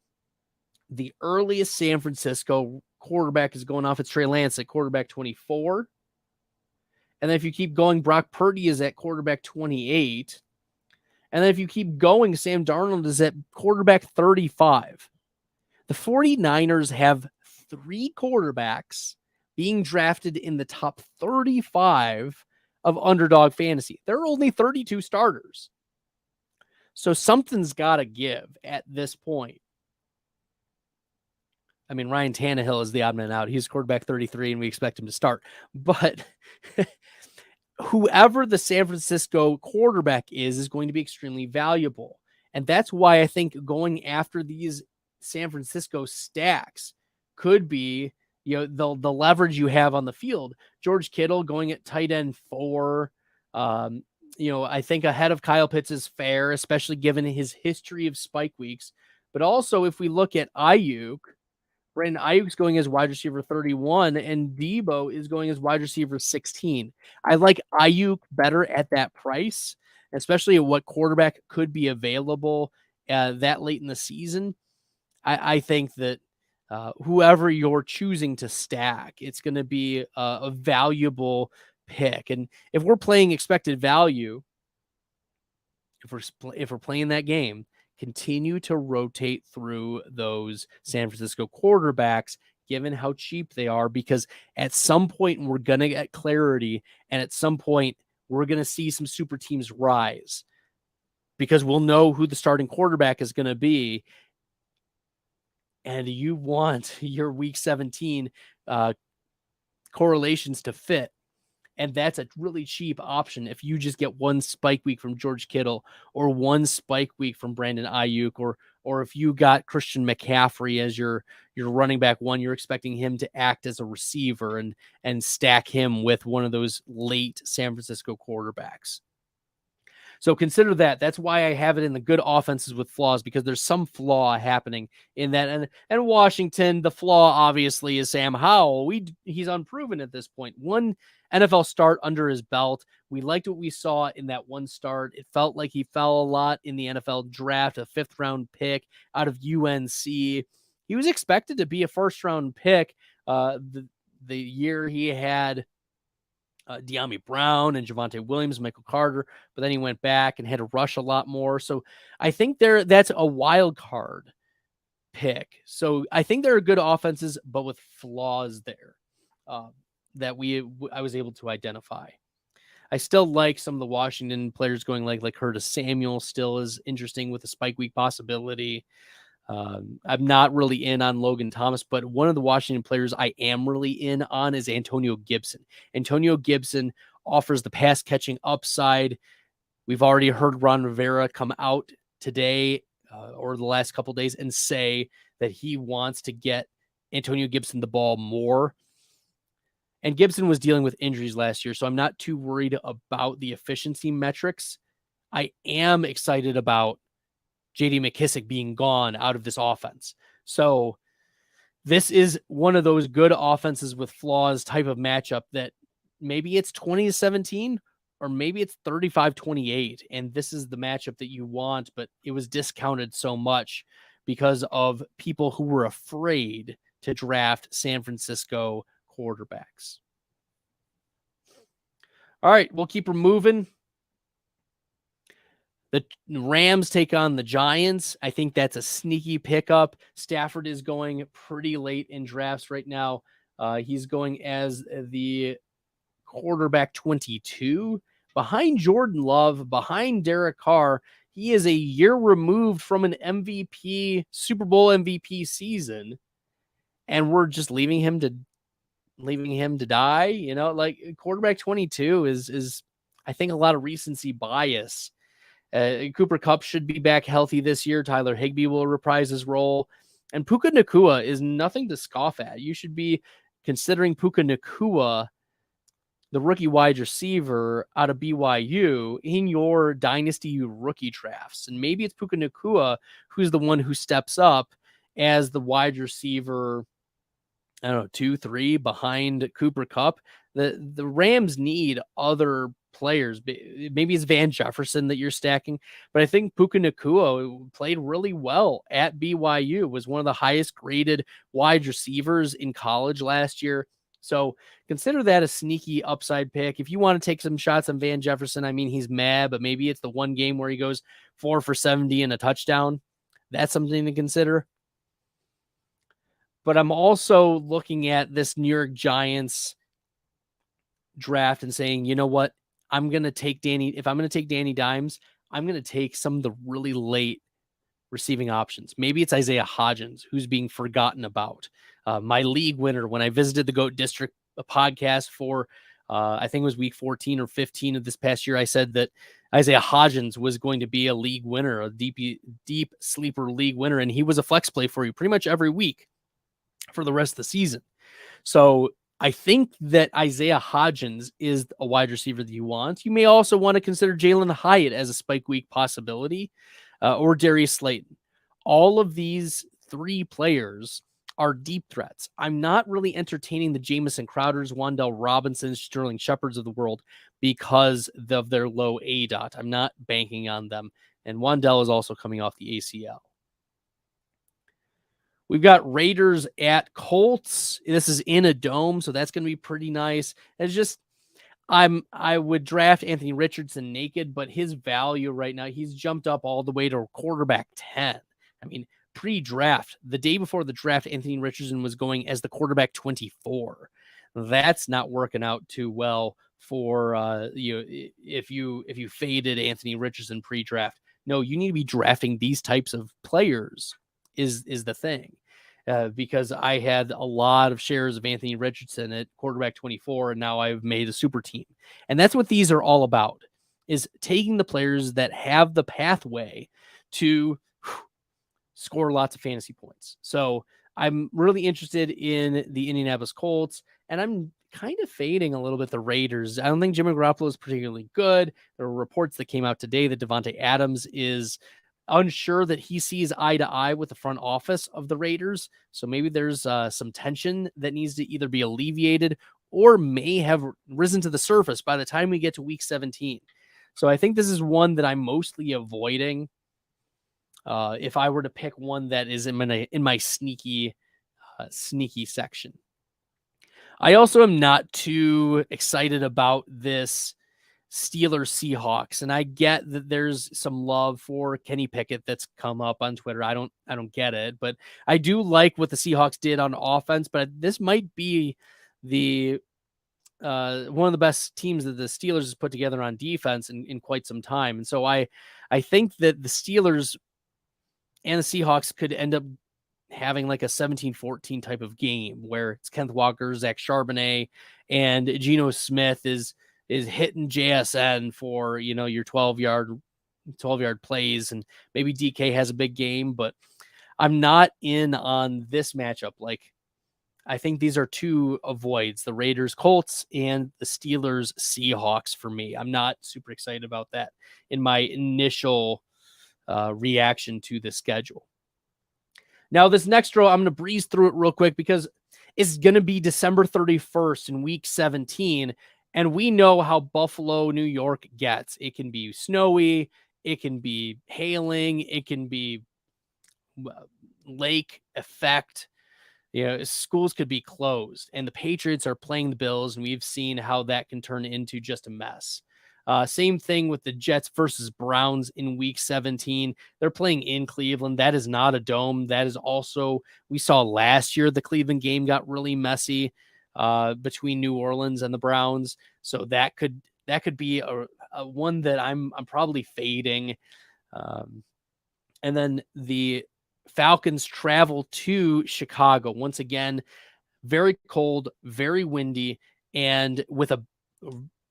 the earliest San Francisco quarterback is going off, it's Trey Lance at quarterback 24. And then if you keep going, Brock Purdy is at quarterback 28. And then if you keep going, Sam Darnold is at quarterback 35. The 49ers have 3 quarterbacks being drafted in the top 35 of Underdog Fantasy. There are only 32 starters. So something's got to give at this point. I mean, Ryan Tannehill is the odd man out. He's quarterback 33, and we expect him to start. But whoever the San Francisco quarterback is going to be extremely valuable. And that's why I think going after these San Francisco stacks could be, the leverage you have on the field. George Kittle going at tight end 4. I think ahead of Kyle Pitts is fair, especially given his history of spike weeks. But also, if we look at Ayuk, Brandon Ayuk's going as wide receiver 31, and Debo is going as wide receiver 16. I like Ayuk better at that price, especially at what quarterback could be available that late in the season. I think that whoever you're choosing to stack, it's going to be a valuable pick. And if we're playing expected value, if we're playing that game, continue to rotate through those San Francisco quarterbacks, given how cheap they are, because at some point we're going to get clarity, and at some point we're going to see some super teams rise because we'll know who the starting quarterback is going to be. And you want your week 17 correlations to fit. And that's a really cheap option if you just get one spike week from George Kittle or one spike week from Brandon Ayuk, or if you got Christian McCaffrey as your running back one, you're expecting him to act as a receiver and stack him with one of those late San Francisco quarterbacks. So consider that. That's why I have it in the good offenses with flaws, because there's some flaw happening in that. And Washington, the flaw obviously is Sam Howell. He's unproven at this point. One NFL start under his belt. We liked what we saw in that one start. It felt like he fell a lot in the NFL draft, a 5th round pick out of UNC. He was expected to be a 1st round pick the year he had De'Ami Brown and Javonte Williams, Michael Carter, but then he went back and had to rush a lot more. So I think that's a wild card pick. So I think there are good offenses, but with flaws there that I was able to identify. I still like some of the Washington players going like Curtis Samuel still is interesting with a spike week possibility. I'm not really in on Logan Thomas, but one of the Washington players I am really in on is Antonio Gibson. Antonio Gibson offers the pass catching upside. We've already heard Ron Rivera come out today or the last couple of days and say that he wants to get Antonio Gibson the ball more. And Gibson was dealing with injuries last year, so I'm not too worried about the efficiency metrics. I am excited about J.D. McKissick being gone out of this offense. So this is one of those good offenses with flaws type of matchup that maybe it's 20-17 or maybe it's 35-28. And this is the matchup that you want, but it was discounted so much because of people who were afraid to draft San Francisco quarterbacks. All right, we'll keep her moving. The Rams take on the Giants. I think that's a sneaky pickup. Stafford is going pretty late in drafts right now. He's going as the quarterback 22, behind Jordan Love, behind Derek Carr. He is a year removed from an MVP, Super Bowl MVP season, and we're just leaving him to die. You know, like quarterback 22 is I think a lot of recency bias. Cooper Kupp should be back healthy this year. Tyler Higbee will reprise his role. And Puka Nacua is nothing to scoff at. You should be considering Puka Nacua, the rookie wide receiver out of BYU, in your Dynasty rookie drafts. And maybe it's Puka Nacua who's the one who steps up as the wide receiver, 2, 3 behind Cooper Kupp. The Rams need other players. Maybe it's Van Jefferson that you're stacking, but I think Puka Nacua played really well at BYU, was one of the highest graded wide receivers in college last year. So consider that a sneaky upside pick. If you want to take some shots on Van Jefferson, I mean, he's mad, but maybe it's the one game where he goes 4 for 70 and a touchdown. That's something to consider. But I'm also looking at this New York Giants draft and saying, you know what? If I'm going to take Danny Dimes, I'm going to take some of the really late receiving options. Maybe it's Isaiah Hodgins, who's being forgotten about. My league winner, when I visited the GOAT District podcast for, I think it was week 14 or 15 of this past year, I said that Isaiah Hodgins was going to be a league winner, a deep sleeper league winner. And he was a flex play for you pretty much every week for the rest of the season. So I think that Isaiah Hodgins is a wide receiver that you want. You may also want to consider Jalen Hyatt as a spike week possibility, or Darius Slayton. All of these 3 players are deep threats. I'm not really entertaining the Jamison Crowders, Wan'Dale Robinsons, Sterling Shepherds of the world because of their low ADOT. I'm not banking on them. And Wan'Dale is also coming off the ACL. We've got Raiders at Colts. This is in a dome, so that's going to be pretty nice. It's just, I would draft Anthony Richardson naked, but his value right now, he's jumped up all the way to quarterback 10. I mean, pre-draft, the day before the draft, Anthony Richardson was going as the quarterback 24. That's not working out too well for if you faded Anthony Richardson pre-draft. No, you need to be drafting these types of players is the thing. Because I had a lot of shares of Anthony Richardson at quarterback 24, and now I've made a super team. And that's what these are all about, is taking the players that have the pathway to score lots of fantasy points. So I'm really interested in the Indianapolis Colts, and I'm kind of fading a little bit the Raiders. I don't think Jimmy Garoppolo is particularly good. There are reports that came out today that Devontae Adams is unsure that he sees eye to eye with the front office of the Raiders. So maybe there's some tension that needs to either be alleviated or may have risen to the surface by the time we get to week 17. So I think this is one that I'm mostly avoiding. If I were to pick one that is in my sneaky section. I also am not too excited about this Steelers Seahawks, and I get that there's some love for Kenny Pickett that's come up on Twitter. I don't get it, but I do like what the Seahawks did on offense. But this might be the one of the best teams that the Steelers has put together on defense in quite some time. And so I think that the Steelers and the Seahawks could end up having like a 17-14 type of game where it's Kenneth Walker, Zach Charbonnet, and Geno Smith is hitting JSN for, your 12-yard plays, and maybe DK has a big game, but I'm not in on this matchup. Like, I think these are two avoids, the Raiders Colts and the Steelers Seahawks for me. I'm not super excited about that in my initial reaction to the schedule. Now, this next row, I'm going to breeze through it real quick because it's going to be December 31st in week 17. And we know how Buffalo, New York gets. It can be snowy. It can be hailing. It can be lake effect. Schools could be closed. And the Patriots are playing the Bills, and we've seen how that can turn into just a mess. Same thing with the Jets versus Browns in week 17. They're playing in Cleveland. That is not a dome. That is also, we saw last year, the Cleveland game got really messy between New Orleans and the Browns. So that could be a one that I'm probably fading. And then the Falcons travel to Chicago. Once again, very cold, very windy, and with a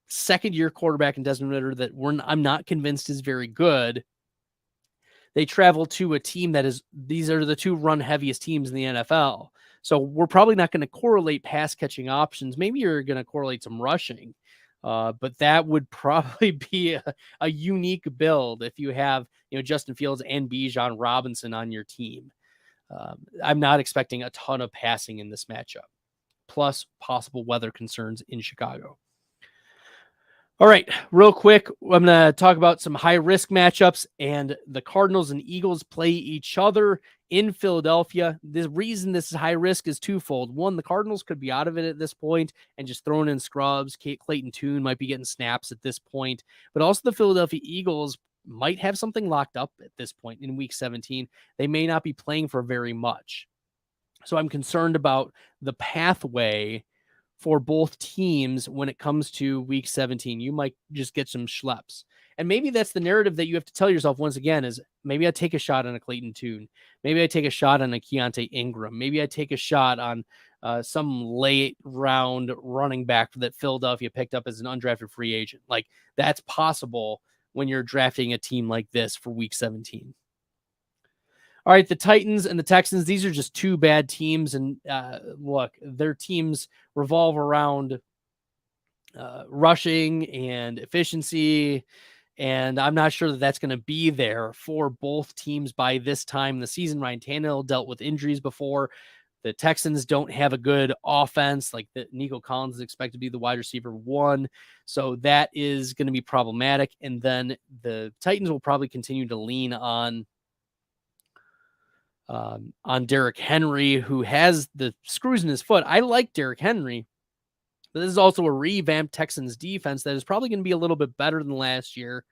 second-year quarterback in Desmond Ridder that I'm not convinced is very good. They travel to a team these are the two run heaviest teams in the NFL. So we're probably not going to correlate pass catching options. Maybe you're going to correlate some rushing, but that would probably be a unique build if you have, Justin Fields and Bijan Robinson on your team. I'm not expecting a ton of passing in this matchup, plus possible weather concerns in Chicago. All right, real quick, I'm going to talk about some high-risk matchups, and the Cardinals and Eagles play each other in Philadelphia. The reason this is high-risk is twofold. One, the Cardinals could be out of it at this point and just throwing in scrubs. Clayton Tune might be getting snaps at this point, but also the Philadelphia Eagles might have something locked up at this point in Week 17. They may not be playing for very much. So I'm concerned about the pathway for both teams when it comes to Week 17. You might just get some schleps. And maybe that's the narrative that you have to tell yourself once again is maybe I take a shot on a Clayton Tune. Maybe I take a shot on a Keontae Ingram. Maybe I take a shot on some late round running back that Philadelphia picked up as an undrafted free agent. Like, that's possible when you're drafting a team like this for Week 17. All right, the Titans and the Texans, these are just two bad teams. And look, their teams revolve around rushing and efficiency. And I'm not sure that that's going to be there for both teams by this time in the season. Ryan Tannehill dealt with injuries before. The Texans don't have a good offense. Like Nico Collins is expected to be the wide receiver 1. So that is going to be problematic. And then the Titans will probably continue to lean on Derrick Henry, who has the screws in his foot. I like Derrick Henry, but this is also a revamped Texans defense that is probably going to be a little bit better than last year.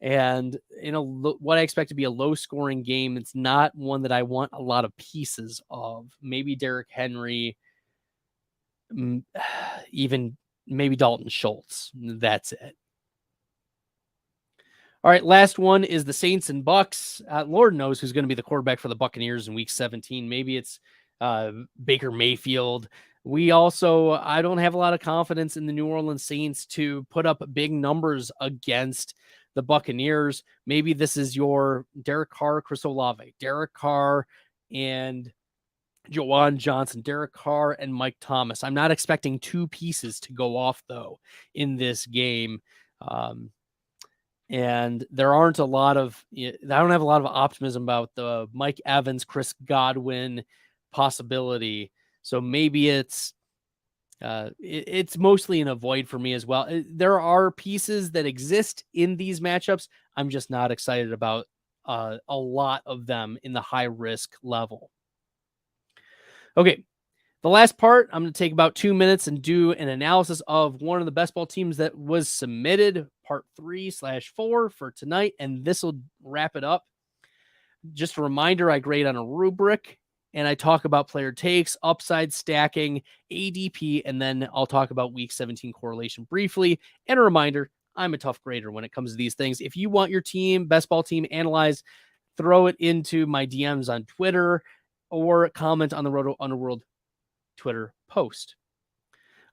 And in what I expect to be a low-scoring game, it's not one that I want a lot of pieces of. Maybe Derrick Henry, even maybe Dalton Schultz. That's it. All right, last one is the Saints and Bucks. Lord knows who's going to be the quarterback for the Buccaneers in Week 17. Maybe it's Baker Mayfield. I don't have a lot of confidence in the New Orleans Saints to put up big numbers against the Buccaneers. Maybe this is your Derek Carr, Chris Olave, Derek Carr and Jawan Johnson, Derek Carr and Mike Thomas. I'm not expecting 2 pieces to go off though in this game. And there aren't a lot of, I don't have a lot of optimism about the Mike Evans, Chris Godwin possibility. So maybe it's mostly an avoid for me as well. There are pieces that exist in these matchups. I'm just not excited about a lot of them in the high risk level. Okay. The last part, I'm going to take about 2 minutes and do an analysis of one of the best ball teams that was submitted, part 3/4 for tonight. And this will wrap it up. Just a reminder, I grade on a rubric. And I talk about player takes, upside stacking, ADP, and then I'll talk about Week 17 correlation briefly. And a reminder, I'm a tough grader when it comes to these things. If you want your team, best ball team analyzed, throw it into my DMs on Twitter or comment on the Roto Underworld Twitter post.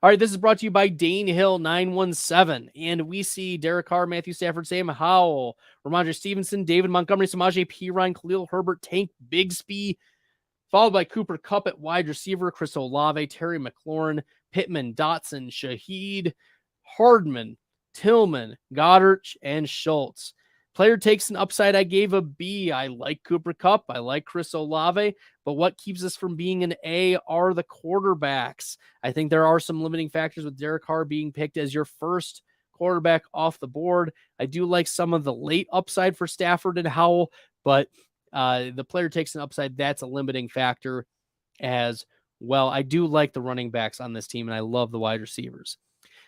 All right, this is brought to you by Dane Hill 917, and we see Derek Carr, Matthew Stafford, Sam Howell, Ramondre Stevenson, David Montgomery, Samaje Perine, Khalil Herbert, Tank Bigsby, followed by Cooper Kupp at wide receiver, Chris Olave, Terry McLaurin, Pittman, Dotson, Shaheed, Hardman, Tillman, Goddard, and Schultz. Player takes an upside. I gave a B. I like Cooper Kupp. I like Chris Olave. But what keeps us from being an A are the quarterbacks. I think there are some limiting factors with Derek Carr being picked as your first quarterback off the board. I do like some of the late upside for Stafford and Howell, but the player takes an upside. That's a limiting factor as well. I do like the running backs on this team, and I love the wide receivers.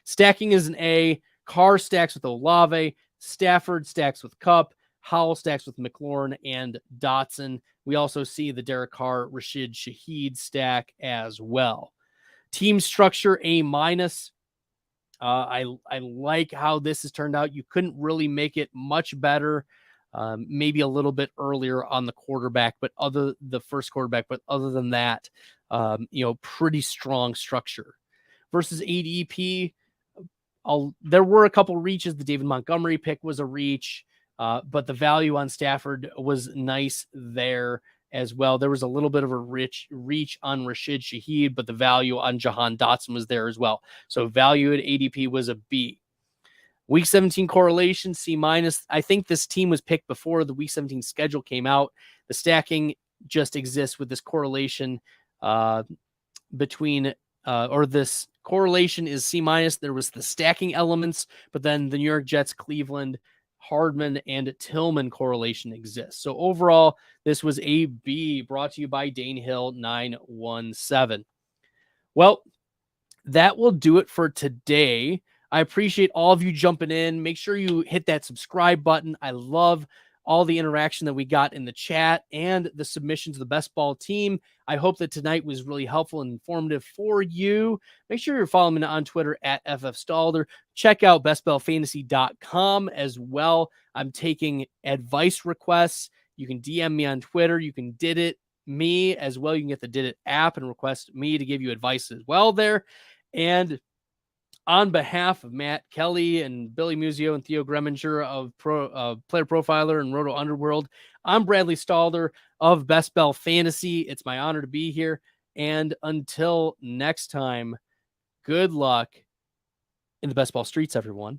Stacking is an A. Carr stacks with Olave. Stafford stacks with Kupp. Howell stacks with McLaurin and Dotson. We also see the Derek Carr, Rashid Shaheed stack as well. Team structure A-. I like how this has turned out. You couldn't really make it much better. Maybe a little bit earlier on the quarterback, but the first quarterback, but other than that, pretty strong structure. Versus ADP, there were a couple reaches. The David Montgomery pick was a reach, but the value on Stafford was nice there as well. There was a little bit of a reach on Rashid Shaheed, but the value on Jahan Dotson was there as well. So value at ADP was a B. Week 17 correlation, C-. I think this team was picked before the Week 17 schedule came out. The stacking just exists with this correlation this correlation is C-. There was the stacking elements, but then the New York Jets, Cleveland, Hardman, and Tillman correlation exists. So overall, this was a B, brought to you by Dane Hill 917. Well, that will do it for today. I appreciate all of you jumping in. Make sure you hit that subscribe button. I love all the interaction that we got in the chat and the submissions of the best ball team. I hope that tonight was really helpful and informative for you. Make sure you're following me on Twitter at FFStalder. Check out bestballfantasy.com as well. I'm taking advice requests. You can DM me on Twitter. You can Did It me as well. You can get the Did It app and request me to give you advice as well there. And on behalf of Matt Kelly and Billy Muzio and Theo Greminger of Player Profiler and Roto Underworld, I'm Bradley Stalder of Best Ball Fantasy. It's my honor to be here. And until next time, good luck in the best ball streets, everyone.